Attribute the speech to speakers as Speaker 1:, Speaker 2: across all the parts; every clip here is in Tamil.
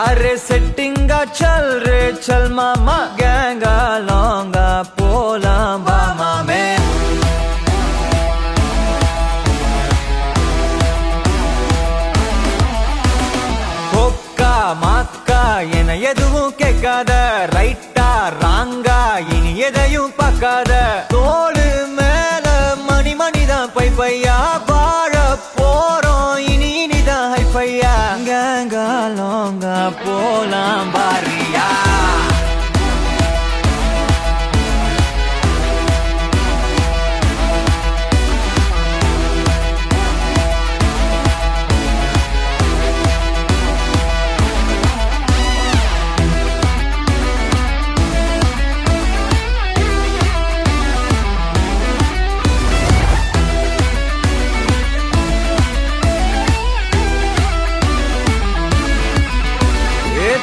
Speaker 1: अरे सेटिंगा चल रे चल मामा गैंगा लौंगा पोला मामा में कोक्का माक्का என எதுவும் கேட்காத ரைட்டா ராங்கா இனி எதையும் பார்க்காத தோளு மேல மணி மணிதான் பை பையா வாழ போறோம் இனி இனிதான் ஹைஃபையா கேங்கா லோங்கா போலாம் பாரியா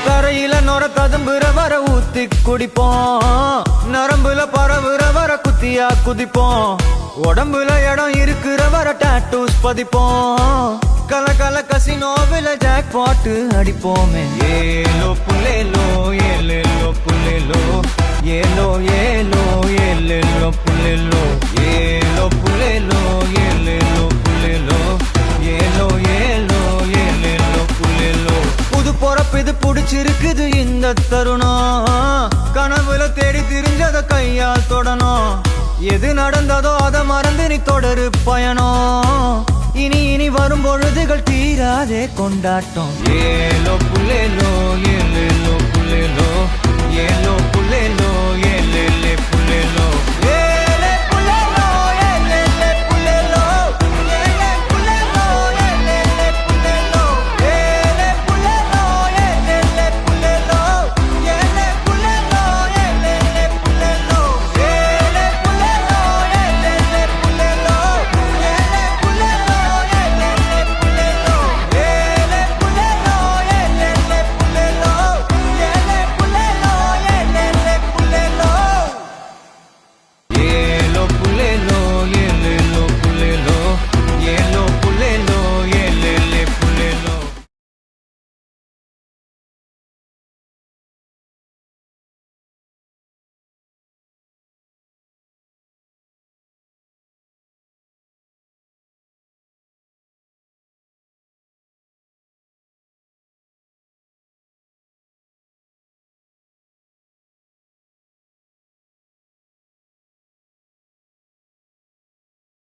Speaker 1: தரையில நொர ததும்புற வர ஊத்தி குடிப்போம் நரம்புல பரவுற வர குத்தியா குதிப்போம் உடம்புல இடம் இருக்கிற வர டாட்டூஸ் பதிப்போம் கல கல கசினோவில ஜாக் பாட்டு அடிப்போமே ஏலோ புல்லேலோ ஏலேலோ புல்லேலோ ஏலோ ஏலோ ஏலேலோ புல்லேலோ ஏலோ புல்லேலோ ஏலேலோ புல்லேலோ ஏலோ ஏலோ ஏலேலோ புல்லேலோ புது பொறப்பு இது புடிச்சிருக்குது இந்த தருணம் கனவுல தேடி திரிஞ்சத கையால் தொடணும் எது நடந்ததோ அதை மறந்து நீ தொடரு பயணம் இனி இனி வரும் பொழுதுகள் தீராதே கொண்டாட்டம் ஏலோ புல்லேலோ ஏலேலோ புல்லேலோ ஏலோ புல்லேலோ